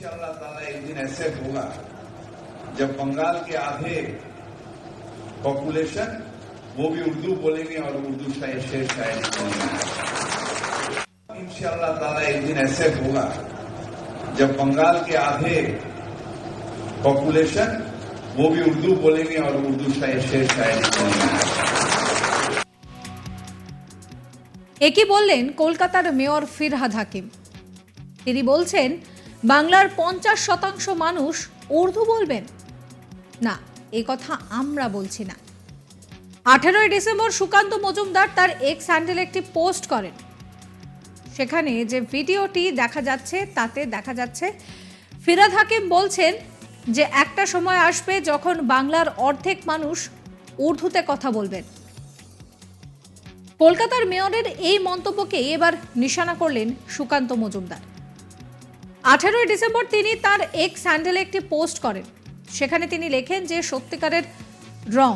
इंशाअल्लाह ताला एक दिन ऐसे होगा जब बंगाल के आधे पॉपुलेशन वो भी उर्दू बोलेंगे और उर्दू शेर शायरी बोलेंगे। इंशाअल्लाह ताला एक दिन ऐसे होगा जब बंगाल के आधे पॉपुलेशन वो भी उर्दू बोलेंगे और उर्दू शेर शायरी बोलेंगे। একই বললেন কলকাতার মেয়র ফিরহাদ হাকিম। তিনি বলছেন বাংলার 50% মানুষ উর্দু বলবেন না, এই কথা আমরা বলছি না। 18 ডিসেম্বর সুকান্ত মজুমদার তার এক্স হ্যান্ডেলে একটি পোস্ট করেন। সেখানে যে ভিডিওটি দেখা যাচ্ছে তাতে দেখা যাচ্ছে ফিরহাদ হাকিম বলছেন যে একটা সময় আসবে যখন বাংলার অর্ধেক মানুষ উর্দুতে কথা বলবেন। কলকাতার মেয়রের এই মন্তব্যকে এবার নিশানা করলেন সুকান্ত মজুমদার। 18 ডিসেম্বর তিনি তার এক্স হ্যান্ডেলে একটি পোস্ট করেন। সেখানে তিনি লেখেন যে সত্যিকারের রং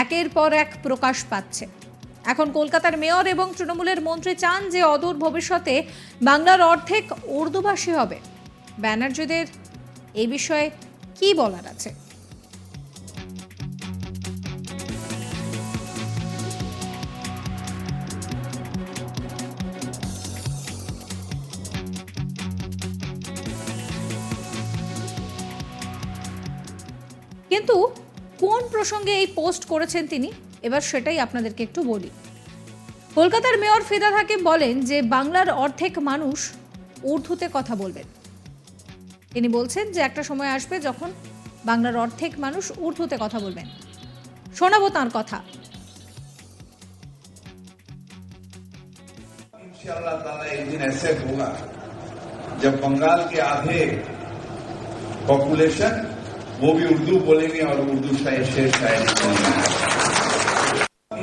একের পর এক প্রকাশ পাচ্ছে। এখন কলকাতার মেয়র এবং তৃণমূলের মন্ত্রী চান যে অদূর ভবিষ্যতে বাংলার অর্ধেক উর্দুভাষী হবে। ব্যানার্জিদের এই বিষয়ে কি বলার আছে? কিন্তু কোন প্রসঙ্গে এই পোস্ট করেছেন তিনি, এবার সেটাই আপনাদেরকে একটু বলি। কলকাতার মেয়র ফিরহাদ হাকিম বলেন যে বাংলার অর্ধেক মানুষ উর্দুতে কথা বলবেন। তিনি বলছেন যে একটা সময় আসবে যখন বাংলার অর্ধেক মানুষ উর্দুতে কথা বলবেন। শোনাবো তাঁর কথা। इंशाअल्लाह ताला एक दिन ऐसे होगा जब बंगाल के आधे पॉपुलेशन वो भी उर्दू बोलेंगे और उर्दू शेर शायरी बोलेंगे।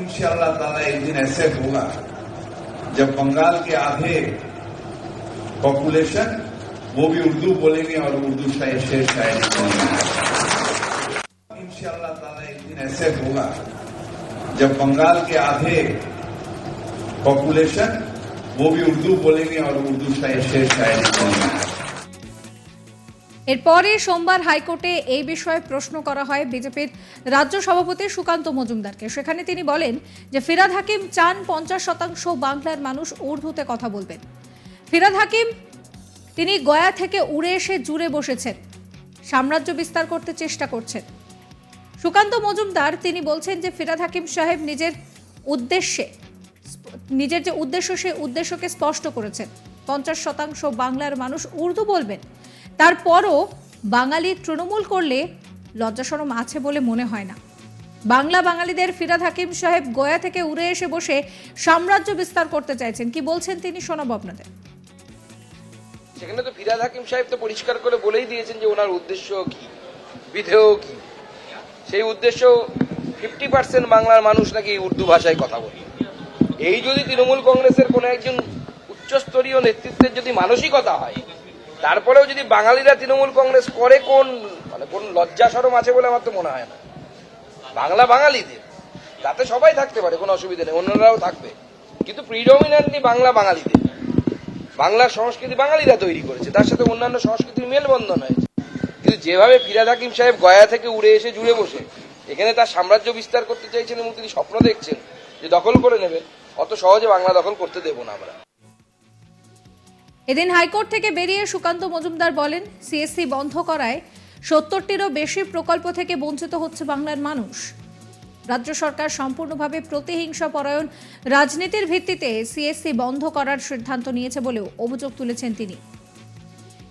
इंशाअल्लाह ताला एक दिन ऐसे होगा जब बंगाल के आधे पॉपुलेशन वो भी उर्दू बोलेंगे और उर्दू शेर शायरी बोलेंगे। इंशाअल्लाह ताला एक दिन ऐसे होगा जब बंगाल के आधे पॉपुलेशन वो भी उर्दू बोलेंगे और उर्दू शेर शायरी बोलेंगे। এরপরে সোমবার হাইকোর্টে এই বিষয়ে প্রশ্ন করা হয় বিজেপির রাজ্য সভাপতি সুকান্ত মজুমদারকে। সেখানে তিনি বলেন যে ফিরহাদ হাকিম চান 50% বাংলার মানুষ উর্দুতে কথা বলবেন। ফিরহাদ হাকিম তিনি গয়া থেকে উড়ে এসে জুড়ে বসেছেন, সাম্রাজ্য বিস্তার করতে চেষ্টা করছেন। সুকান্ত মজুমদার তিনি বলছেন যে ফিরহাদ হাকিম সাহেব নিজের যে উদ্দেশ্য সেই উদ্দেশ্যকে স্পষ্ট করেছেন। 50% বাংলার মানুষ উর্দু বলবেন, তারপরও বাঙালি তৃণমূল করলে লজ্জাশরম আছে বলে মনে হয় না। বাঙালিদের ফিরহাদ হাকিম সাহেব গয়া থেকে উড়ে এসে বসে সাম্রাজ্য বিস্তার করতে চাইছেন। কি বলছেন তিনি শোনাবো আপনাদের। সেখানে তো ফিরহাদ হাকিম সাহেব তো পরিষ্কার করে বলেই দিয়েছেন যে ওনার উদ্দেশ্য কি, বিধেয় কি। সেই উদ্দেশ্য 50% বাংলার মানুষ নাকি উর্দু ভাষায় কথা বলে। এই যদি তৃণমূল কংগ্রেসের কোন একজন উচ্চস্তরীয় নেতৃত্বের যদি মানসিকতা হয়, তারপরেও যদি বাঙালিরা তৃণমূল কংগ্রেস করে কোন লজ্জা শরম আছে বলে আমার তো মনে হয় না। বাংলা বাঙালিদের, তাতে সবাই থাকতে পারে, কোনো অসুবিধা নেই, অন্যরাও থাকবে, কিন্তু প্রিডমিনেন্টলি বাংলা বাঙালিদের। বাংলার সংস্কৃতি বাঙালিরা তৈরি করেছে, তার সাথে অন্যান্য সংস্কৃতির মেলবন্ধন হয়েছে। কিন্তু যেভাবে ফিরহাদ হাকিম সাহেব গয়া থেকে উড়ে এসে জুড়ে বসে এখানে তার সাম্রাজ্য বিস্তার করতে চাইছেন এবং তিনি স্বপ্ন দেখছেন যে দখল করে নেবেন, অত সহজে বাংলা দখল করতে দেব না আমরা। এদিন হাইকোর্ট থেকে বেরিয়ে সুকান্ত মজুমদার বলেন সিএসসি বন্ধ করায় 70টিরও বেশি প্রকল্প থেকে বঞ্চিত হচ্ছে বাংলার মানুষ। রাজ্য সরকার সম্পূর্ণভাবে প্রতিহিংসা পরায়ণ রাজনীতির ভিত্তিতে সিএসসি বন্ধ করার সিদ্ধান্ত নিয়েছে বলেও অভিযোগ তুলেছেন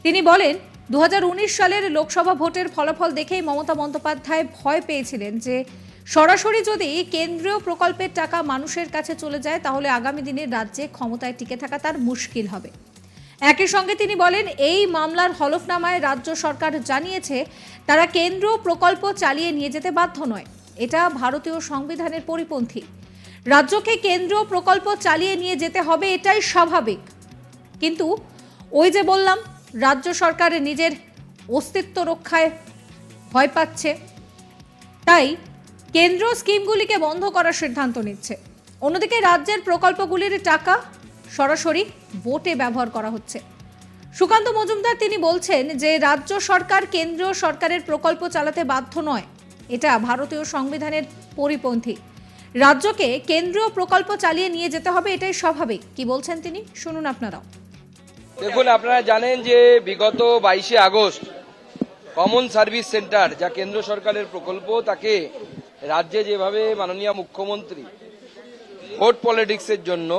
তিনি বলেন 2019 সালের লোকসভা ভোটের ফলাফল দেখেই মমতা বন্দ্যোপাধ্যায় ভয় পেয়েছিলেন যে সরাসরি যদি কেন্দ্রীয় প্রকল্পের টাকা মানুষের কাছে চলে যায় তাহলে আগামী দিনে রাজ্যে ক্ষমতায় টিকে থাকা তার মুশকিল হবে। একই সঙ্গে তিনি বলেন এই মামলার হলফনামায় রাজ্য সরকার জানিয়েছে তারা কেন্দ্রীয় প্রকল্প চালিয়ে নিয়ে যেতে বাধ্য নয়, এটা ভারতীয় সংবিধানের পরিপন্থী। রাজ্যকে কেন্দ্রীয় প্রকল্প চালিয়ে নিয়ে যেতে হবে, এটাই স্বাভাবিক। কিন্তু ওই যে বললাম রাজ্য সরকার নিজের অস্তিত্ব রক্ষায় ভয় পাচ্ছে, তাই কেন্দ্রীয় স্কিমগুলিকে বন্ধ করার সিদ্ধান্ত নিচ্ছে। অন্যদিকে রাজ্যের প্রকল্পগুলির টাকা সরাসরি ভোটে ব্যবহার করা হচ্ছে। সুকান্ত মজুমদার তিনি বলছেন যে রাজ্য সরকার কেন্দ্রীয় সরকারের প্রকল্প চালাতে বাধ্য নয়, এটা ভারতীয় সংবিধানের পরিপন্থী। রাজ্যকে কেন্দ্রীয় প্রকল্প চালিয়ে নিয়ে যেতে হবে, এটাই স্বাভাবিক। কি বলছেন তিনি, শুনুন আপনারাও। দেখুন, আপনারা জানেন যে বিগত 22শে আগস্ট কমন সার্ভিস সেন্টার, যা কেন্দ্র সরকারের প্রকল্প, তাকে রাজ্যে যেভাবে মাননীয় মুখ্যমন্ত্রী ভোট পলিটিক্সের জন্য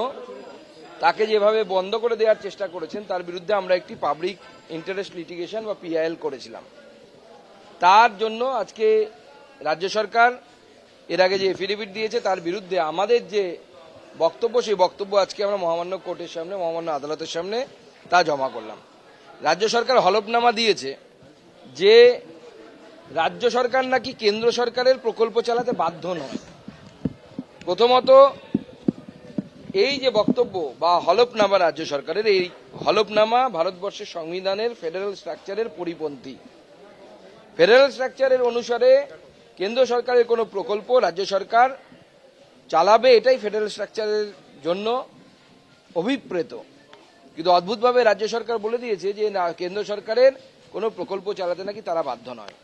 তাকে যেভাবে বন্ধ করে দেওয়ার চেষ্টা করেছেন, তার বিরুদ্ধে আমরা একটি পাবলিক ইন্টারেস্ট লিটিগেশন বা পিআইএল করেছিলাম। তার জন্য আজকে রাজ্য সরকার এর আগে যে এফিডেভিট দিয়েছে তার বিরুদ্ধে আমাদের যে বক্তব্য, সেই বক্তব্য আজকে আমরা মহামান্য কোর্টের সামনে, মহামান্য আদালতের সামনে তা জমা করলাম। রাজ্য সরকার হলফনামা দিয়েছে যে রাজ্য সরকার নাকি কেন্দ্র সরকারের প্রকল্প চালাতে বাধ্য নয়। প্রথমত, এই যে বক্তব্য বা হলফনামা রাজ্য সরকারের, এই হলফনামা ভারতবর্ষের সংবিধানের ফেডারেল স্ট্রাকচারের পরিপন্থী। ফেডারেল স্ট্রাকচারের অনুসারে কেন্দ্র সরকারের কোনো প্রকল্প রাজ্য সরকার চালাবে, এটাই ফেডারেল স্ট্রাকচারের জন্য অভিপ্রেত। কিন্তু অদ্ভুতভাবে রাজ্য সরকার বলে দিয়েছে যে না, কেন্দ্র সরকারের কোনো প্রকল্প চালাতে নাকি তারা বাধ্য নয়।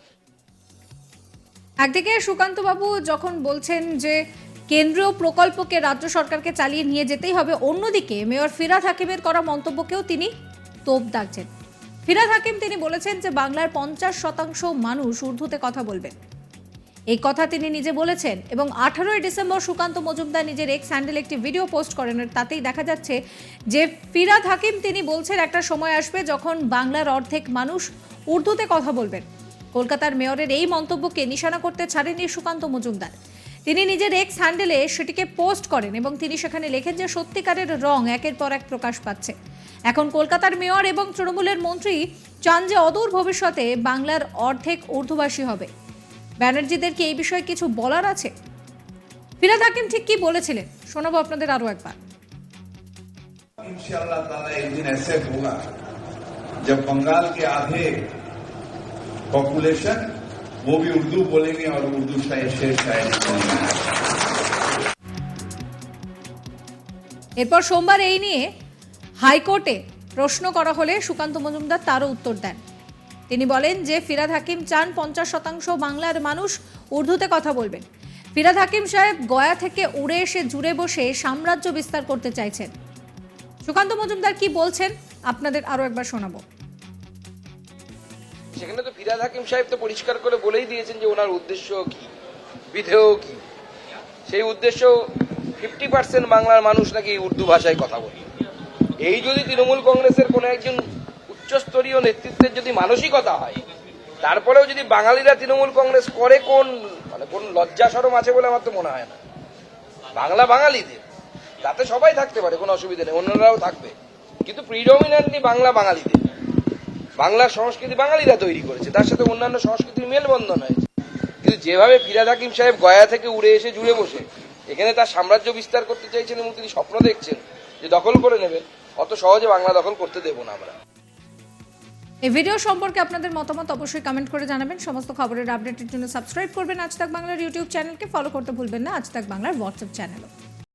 একদিকে সুকান্ত বাবু যখন বলছেন যে কেন্দ্রীয় প্রকল্পকে রাজ্য সরকারকে চালিয়ে নিয়ে যেতেই হবে, অন্যদিকে মেয়র ফিরহাদ হাকিমের করা মন্তব্যকেও তিনি তোপ দাগছেন। ফিরহাদ হাকিম তিনি বলেছেন যে বাংলার 50% মানুষ উর্দুতে কথা বলবেন। এই কথা তিনি নিজে বলেছেন এবং 18ই ডিসেম্বর সুকান্ত মজুমদার নিজের এক্স হ্যান্ডেলে একটি ভিডিও পোস্ট করেন। তাতেই দেখা যাচ্ছে যে ফিরহাদ হাকিম তিনি বলছেন একটা সময় আসবে যখন বাংলার অর্ধেক মানুষ উর্দুতে কথা বলবেন। কলকাতার মেয়রের এই মন্তব্যকে নিশানা করতে ছাড়েননি সুকান্ত মজুমদার। তিনি নিজের এক্স হ্যান্ডেলে সেটিকে পোস্ট করেন এবং তিনি সেখানে লেখেন যে সত্যিকারের রং একের পর এক প্রকাশ পাচ্ছে। এখন কলকাতার মেয়র এবং তৃণমূলের মন্ত্রী চান যে অদূর ভবিষ্যতে বাংলার অর্ধেক উর্দুভাষী হবে। ব্যানার্জিদেরকে এই বিষয়ে কিছু বলার আছে? ফিরহাদ হাকিম ঠিক কি বলেছিলেন শোনাবো আপনাদের আরো একবার। इंशाअल्लाह ताला एक दिन ऐसे होगा जब बंगाल के आधे पॉपुलेशन वो भी उर्दू बोलेंगे और उर्दू शेर शायरी करेंगे। এরপর সোমবার এই নিয়ে হাইকোর্টে প্রশ্ন করা হলে সুকান্ত মজুমদার তারও উত্তর দেন। তিনি বলেন যে ফিরহাদ হাকিম চান 50% বাংলার মানুষ উর্দুতে কথা বলবেন। ফিরহাদ হাকিম সাহেব গয়া থেকে উড়ে এসে জুড়ে বসে সাম্রাজ্য বিস্তার করতে চাইছেন। সুকান্ত মজুমদার কি বলছেন আপনাদের আরো একবার শোনাবো। সেখানে তো ফিরহাদ হাকিম সাহেব তো পরিষ্কার করে বলেই দিয়েছেন যে ওনার উদ্দেশ্য কি, বিধেয় কি। সেই উদ্দেশ্য 50% বাংলার মানুষ নাকি উর্দু ভাষায় কথা বলে। এই যদি তৃণমূল কংগ্রেসের কোনো একজন উচ্চস্তরীয় নেতৃত্বের যদি মানসিকতা হয়, তারপরেও যদি বাঙালিরা তৃণমূল কংগ্রেস করে, কোন লজ্জা শরম আছে বলে আমার তো মনে হয় না। বাংলা বাঙালিদের, তাতে সবাই থাকতে পারে, কোনো অসুবিধা নেই, অন্যরাও থাকবে, কিন্তু প্রিডমিনেন্টলি বাংলা বাঙালিদের। বাংলার সংস্কৃতি বাঙালিরা তৈরি করেছে, তার সাথে অন্যান্য সংস্কৃতির মেলবন্ধন হয়েছে। কিন্তু যেভাবে ফিরহাদ হাকিম সাহেব গয়া থেকে উড়ে এসে জুড়ে বসে এখানে তার সাম্রাজ্য বিস্তার করতে চাইছেন এবং তিনি স্বপ্ন দেখছেন যে দখল করে নেবেন, অত সহজে বাংলা দখল করতে দেব না আমরা। এই ভিডিও সম্পর্কে আপনাদের মতামত অবশ্যই কমেন্ট করে জানাবেন। সমস্ত খবরের আপডেটের জন্য সাবস্ক্রাইব করবেন আজ তাক বাংলার ইউটিউব চ্যানেলকে, ফলো করতে ভুলবেন না আজ তাক বাংলার হোয়াটসঅ্যাপ চ্যানেলও।